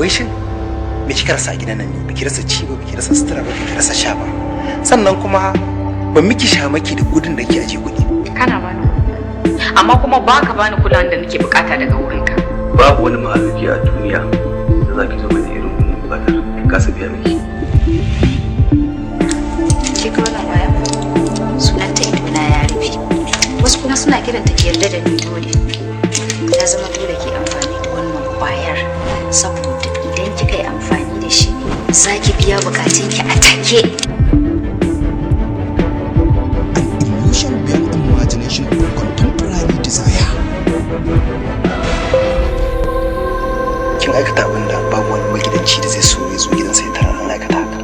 wai shin me kika rasa a gidan nan ne? Biki rasa ci ba, biki rasa sutura ba, biki rasa sha ba. Sannan kuma ban miki shamaki da gudun da ke aje kuɗi. Kana bani amma kuma baka bani kulawan da nake bukata daga wurinka. Babu wani mahaluki a duniya da zaki zo mai irin wannan bukatar kasa biya miki. Ki ga wannan waya sunanta idona ya rufe. Wasu kuma suna kiranta ki yarda da ni dole. Ya zama dole ki amfani da wannan kwayar saboda idan kika yi amfani da shi za ki biya bukatunki a take. An illusion beyond imagination of contemporary desire. Kin aikata abin da babu wani magidanci da zai so ya zo gidansa ya tara an aikata haka.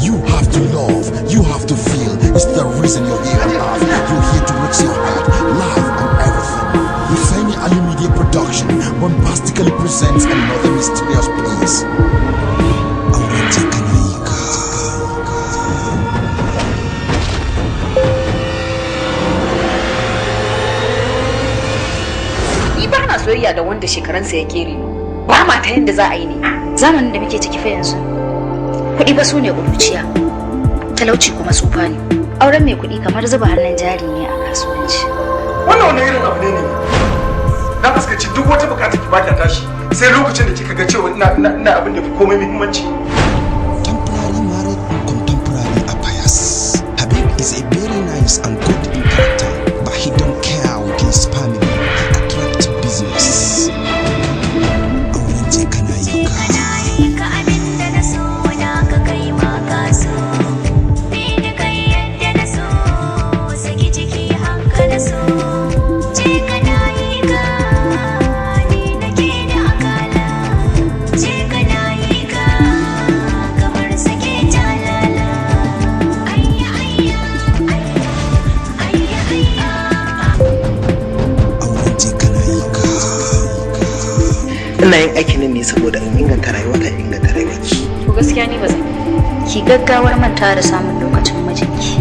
You have to love, you have to feel. It's the reason you're here on earth. You're here to mix your heart, life, and everything. Hussaini Ali Media Production bombastically presents another mysterious piece. Aurente Kanaika. Ni ba na soyayya da wanda shekaransa ya kere ni. Ba ma ta yanda za a yi ne. Zamanin da muke ciki fa yanzu kuɗi ba su ne ƙuruciya, talauci kuma tsufa ne. Auren mai kuɗi kamar zuba hannun jari ne a kasuwanci. Wannan wani irin abu ne. Na fuskanci duk wata bukata ki bata tashi sai lokacin da kika ga cewa ina abin da fi komai muhimmanci. Temporary married and contemporary affairs. Habib is a very nice and good in character, but he don't care with his family. He attracts business. Aurente Kanaika. Ina yin aikin nan ne saboda in inganta rayuwata, in inganta rayuwarki. To gaskiya ni ba zan yi. Ki gaggawar manta da samun lokacin mijinki.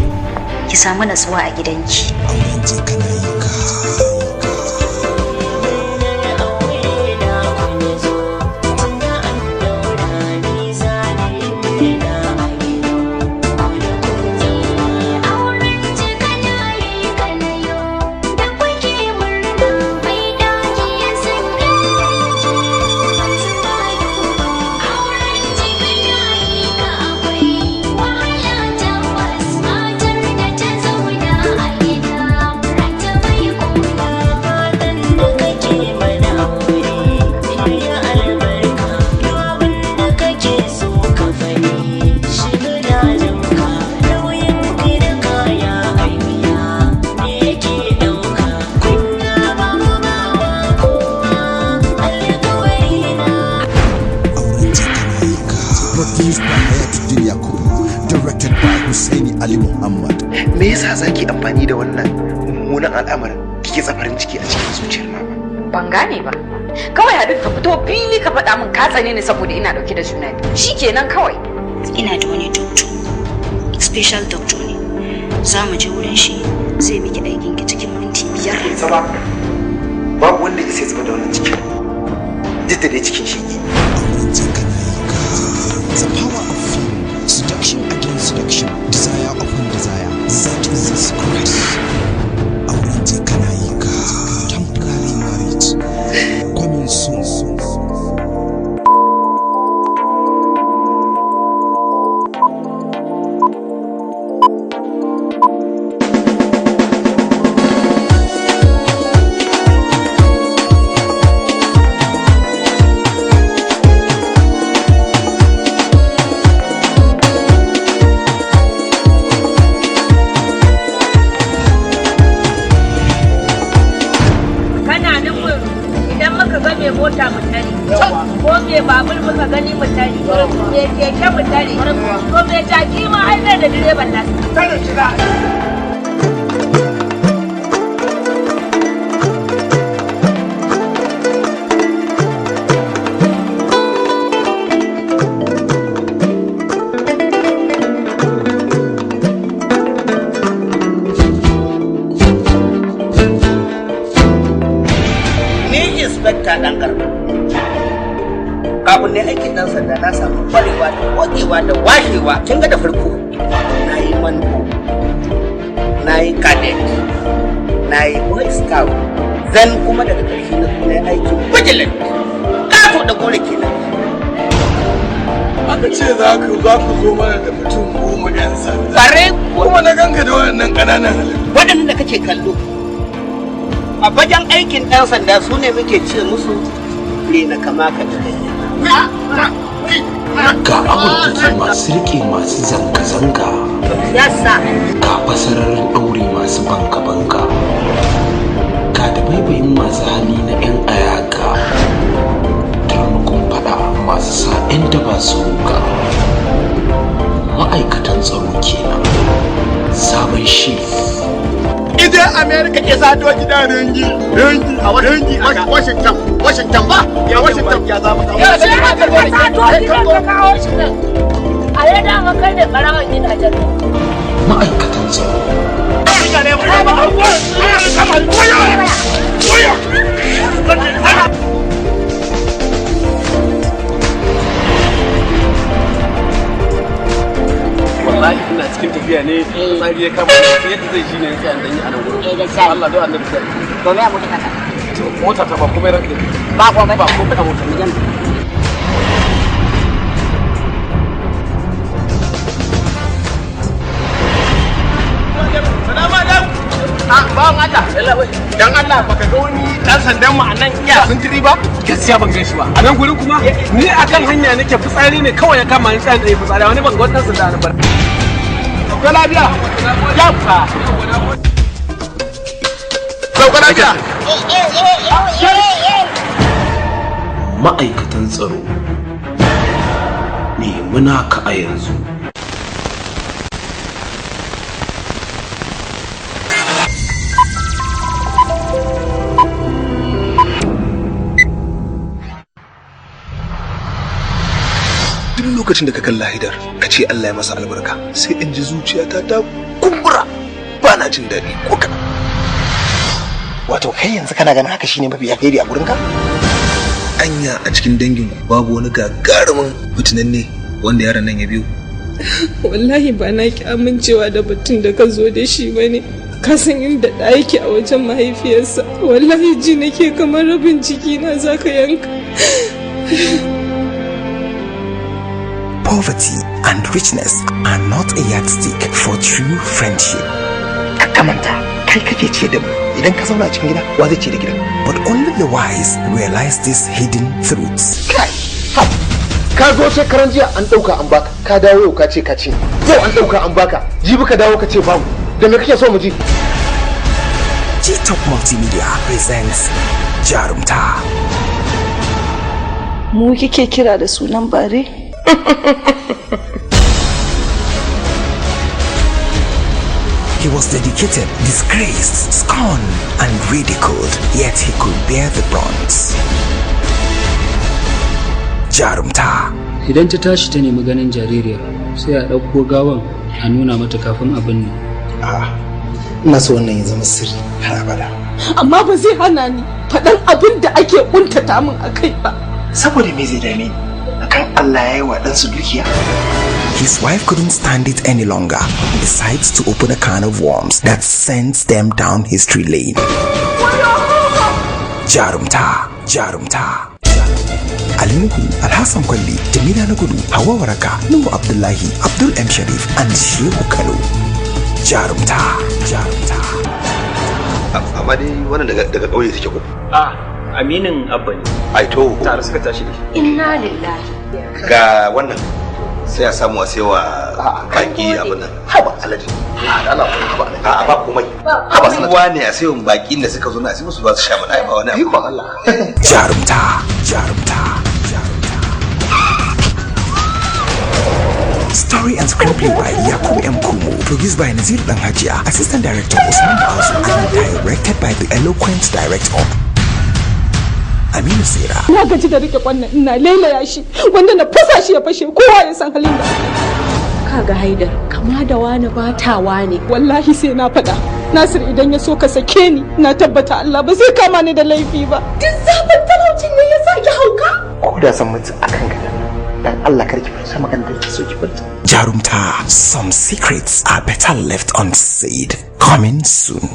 Ki samu natsuwa a gidanki. Aurente Kanaika. Produced by Hayatuddin Yakubu, directed by Hussaini Ali Muhammad. Me yasa zaki amfani da wannan mummunan al'amarin kike tsafarin ciki a cikin zuciyar mama? Ban gane ba. Kawai Habib ka fito fili ka faɗa min ka tsane ni saboda ina dauke da juna biyu. Shikenan kawai. Ina da wani doctor, special doctor ne. Za mu je wurin shi zai miki aikin ki cikin minti 5. Sama babu wanda ya sai zuba da wannan cikin. Duk da dai cikin shege. Aurente Kanaika. The power of feeling, seduction against seduction, desire upon desire. That is the secret. Aurente Kanaika. Temporary marriage. Coming soon. mota mu tare ko me babur muka gani mu tare me keke mu tare ko me jaki ma ai da direban nasa tare shiga kafin ne aikin dan sanda na samu kwarewa da gogewa da washewa. Kin ga da farko na yi manko, na yi cadet, na yi boy scout, zan kuma daga ƙarshe na kuma aikin vigilant. Kato da gore kenan. Aka ce za ku zo mana da mutum 10 'yan sanda. Bare kuma na ganka da waɗannan ƙananan halittu. Waɗannan da kake kallo a bajan aikin ɗan sanda su ne muke ce musu ne na kama ka da Ga amurtaki masu rike masu zanga-zanga. yasa Ga fasararin ɗaure masu banka-banka. Ga da baibayin masu hali na 'yan ayaga. Turmukun fada masu sa 'yan daba su ruga. Ma'aikatan tsaro kenan. Sabon shiri. Idan Amerika ke sado gida dangi a Washington ba ya Washington ya zama Yau sai aka ga sato gidan ka kawo shi nan. A yada maka ne barawan gidajen. Ma'aikatan tsaro. wallahi ina cikin tafiya ne tsari ya kama yadda zai shi ne sai an danyi a nan gurin Allah don annabi sai to me mutu kaka mota ta ba kuma ranka ba komai ba komai a mota mijan Salamu alaikum. Bawan Allah. Dan Allah baka ga wani dan sandan mu a nan iya sintiri ba? gaskiya ban gan shi ba a nan gurin kuma ni akan hanya nake fitsari ne kawai ya kama ni tsayin tsaye fitsari wani ban ga wannan sanda na bar Sauka lafiya. Yafa. Sauka lafiya. Ma'aikatan tsaro. Ne muna ka a yanzu. Duk lokacin da ka kalla Haidar ka ce Allah ya masa albarka sai in ji zuciyata ta kumbura ba na jin daɗi ko kaɗan. Wato kai yanzu kana ganin haka shine mafi alheri a gurinka? Anya a cikin danginku babu wani gagarumin fitinanne wanda yaron nan ya biyo. Wallahi ba na ki amincewa da batun da ka zo da shi bane. Ka san inda da yake a wajen mahaifiyarsa. Wallahi ji nake kamar rabin ciki na zaka yanka. Poverty and richness are not a yardstick for true friendship. Kakamanta kai kake ce da mu idan ka zauna a cikin gida wa zai ce da gidan. But only the wise realize these hidden truths. Ka zo shekaran jiya an dauka an baka ka dawo yau ka ce yau an dauka an baka jibi ka dawo ka ce babu da me kake so mu ji G-Top Multimedia presents Jarumta. Mu kike kira da sunan bare? He was dedicated, disgraced, scorned, and ridiculed, yet he could bear the brunt. Jarumta. Idan ta tashi ta nemi ganin jaririya, sai a ɗauko gawan a nuna mata kafin abin ne. Ina so wannan ya zama sirri har abada. Amma ba zai hana ni faɗan abin da ake kuntata min akai ba. Saboda me zai dame ni? Akan Allah ya yi wa ɗansu dukiya. His wife couldn't stand it any longer. He decides to open a can of worms that sends them down history lane. Jarumta, Jarumta. Alinuhu, Alhassan Kwalli, Jamila Nagudu, Hawa Waraka, Nuhu Abdullahi, Abdul M. Sharif, and Shehu Kano. Jarumta, Jarumta. amma dai wannan daga kauye take ko Aminin abba ne. ai to Tare suka tashi da shi. inna lillahi ga wannan sai a samu a sayawa baki abin nan haba alaji a ba komai haba sanuwa ne a sayan baki da suka zo na sai musu ba su sha mana ai ba wani abu Allah Jarumta, Jarumta, Jarumta. Story and screenplay by Yakubu M. Kumu, produced by Nazir Danghajia, assistant director Osman Basu, and directed by the eloquent director Aminu Sera. Na gaji da rike kwannan ina lailaya shi wanda na fasa shi ya fashe kowa ya san halin da. Kaga Haidar, kama da wani bata wani. Wallahi sai na faɗa. Nasir idan ya so ka sake ni, na tabbata Allah ba zai kama ni da laifi ba. Duk zafin talaucin ne ya sa ki hauka? ko da san mutu akan ka dan Allah karki fita magana da so ki fita. Jarumta, some secrets are better left unsaid. Coming soon.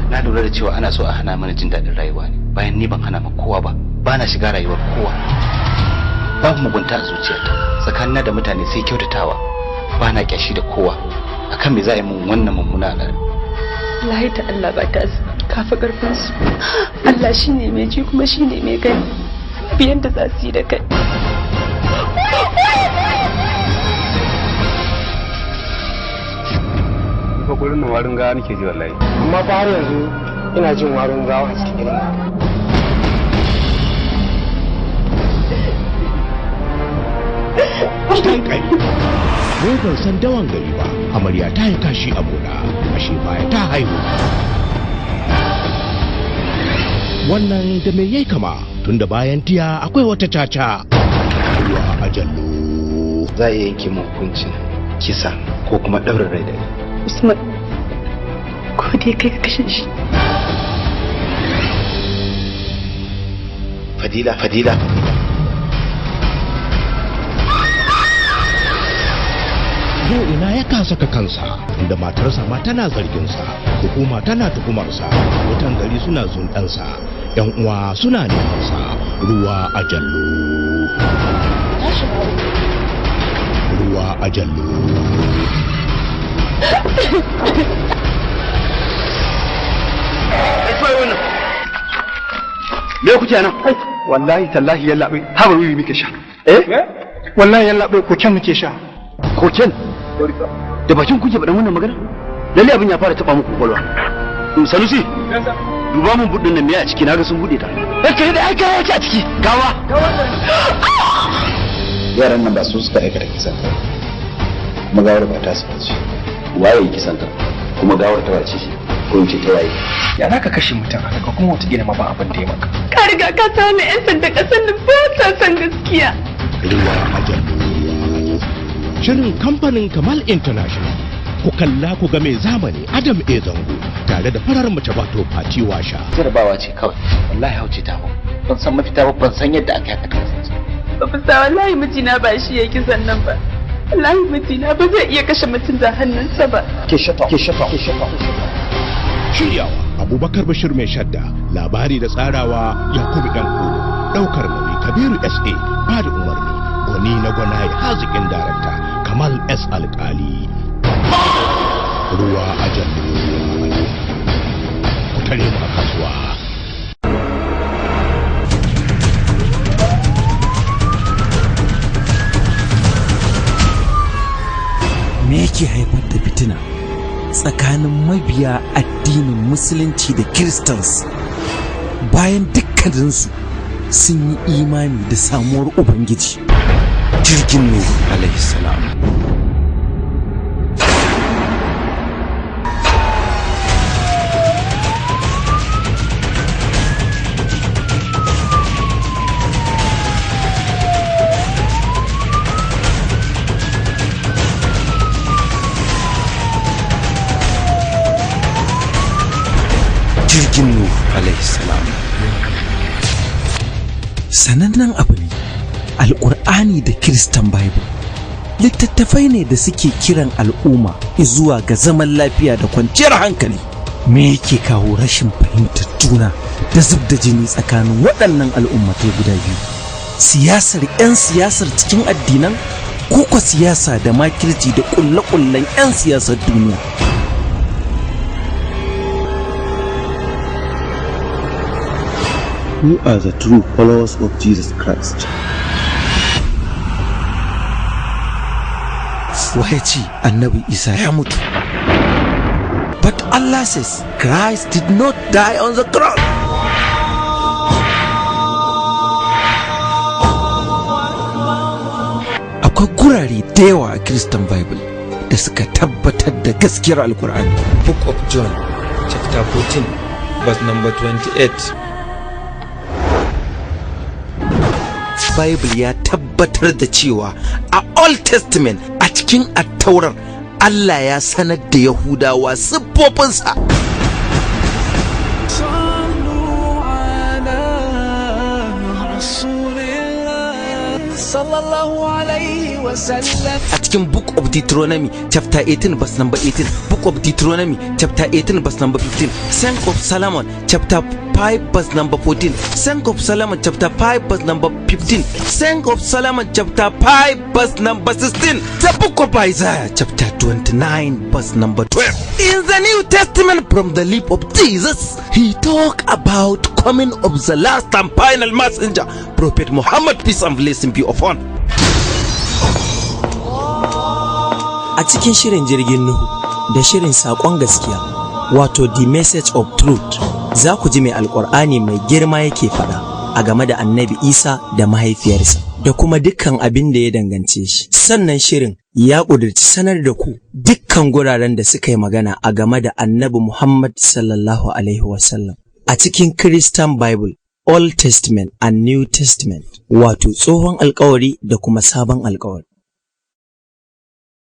Na lura da cewa ana so a hana mana jin daɗin rayuwa ne bayan ni ban hana ma kowa ba na shiga rayuwar kowa. Babu mugunta a zuciyata tsakanina da mutane sai kyautatawa, ba na kyashi da kowa. Akan me za a yi mun wannan mummuna al'ada? Wallahi ta Allah ba ta kafa karfin su. Allah shine mai ji kuma shine mai gani. Biyan da za su yi da kai. Ko gurin nan warin gawa nake ji wallahi. Amma fa har yanzu ina jin warin gawa a cikin gidan. Dan kai. Wai ban san dawan gari ba, amarya ta yi kashi a gona, ashe baya ta haihu. Wannan da me yayi kama, tunda bayan tiya akwai wata caca. Ruwa a jallo. Za a yanke mu hukuncin kisa ko kuma ɗaurin rai da rai. Usman, ko dai kai ka kashe shi. Fadila. Yau ina ya kasa kansa, inda matarsa ma tana zarginsa, hukuma tana tuhumarsa, wutan gari suna zundansa, yan uwa suna nemansa, ruwa a jallo. Ruwa a jallo. Me kuke nan? Wallahi tallahi yalla bai habar wuri muke sha. Wallahi yalla bai koken muke sha. Koken? Da bakin kuke faɗan wannan magana? Lalle abin ya fara taba muku kwalwa. Sanusi, duba mun buɗin nan me a ciki naga sun buɗe ta. Kai da aka yake a ciki. Gawa. Yaran nan ba su suka aikata kisan ta. Kuma gawar ba ta su ce. Waye kisan ta? Kuma gawar ta wace shi? Ko in ce ta waye? Ya za ka kashe mutum haka ka kuma wata gina ma ba abin da ya maka. Ka riga ka sani 'yan sanda ƙasar nan ba ta san gaskiya. Ruwa a jallo. Shirin kamfanin Kamal International. Ku kalla ku ga mai zamani Adam A. Zango tare da farar mace wato Fati Washa. Jarabawa ce kawai. Wallahi hauce ta mu. Ban san mafita ba, ban san yadda aka haka kasance. Ba sa wallahi mijina ba shi yake sannan ba. Wallahi mijina ba zai iya kashe mutum da hannunsa ba. Ke shafa. Shiryawa Abubakar Bashir mai shadda, labari da tsarawa Yakubu Dan Kolo, daukar nauyi Kabiru SA, ba da umarni gwani na gwanaye hazikin darakta Kamal S. Alkali. Ruwa a jallo. Ku tare mu a kasuwa. Me yake haifar da fitina tsakanin mabiya addinin musulunci da Kiristans bayan dukkaninsu sun yi imani da samuwar Ubangiji? Jirgin Nuhu alaihi salam. Jirgin Nuhu alaihi salam. Sanannen abu ne, Alƙur'ani da Kiristan Bible littattafai ne da suke kiran al'umma zuwa ga zaman lafiya da kwanciyar hankali. Me yake kawo rashin fahimtar juna da zub da jini tsakanin waɗannan al'ummatai guda biyu? Siyasar 'yan siyasar cikin addinan, ko ko siyasa da makirci da ƙulle-ƙullen 'yan siyasar duniya? Who are the true followers of Jesus Christ? Waye ce Annabi Isa ya mutu? But Allah says Christ did not die on the cross. Akwai gurare da yawa a Christian Bible da suka tabbatar da gaskiyar Alkur'ani. Book of John, chapter 14, verse number 28. Bible ya tabbatar da cewa a Old Testament a cikin attaurar Allah ya sanar da Yahudawa siffofinsa. a cikin book of Deuteronomy chapter 18 verse number 18, book of Deuteronomy chapter 18 verse number 15, Song of Solomon chapter 5 verse number 14, Song of Solomon chapter 5 verse number 15, Song of Solomon chapter 5 verse number 16, the book of Isaiah chapter 29 verse number 12. In the New Testament, from the lip of Jesus, he talk about coming of the last and final messenger, Prophet Muhammad, peace and blessing be upon. A cikin shirin jirgin Nuhu da shirin saƙon gaskiya, wato The Message of Truth, za ku ji mai Alƙur'ani mai girma yake faɗa a game da Annabi Isa da mahaifiyarsa da kuma dukkan abin da ya dangance shi. Sannan shirin ya ƙudurci sanar da ku dukkan guraren da suka yi magana a game da Annabi Muhammad sallallahu alaihi wasallam a cikin Christian Bible, Old Testament and New Testament, wato tsohon alƙawari da kuma sabon alƙawari.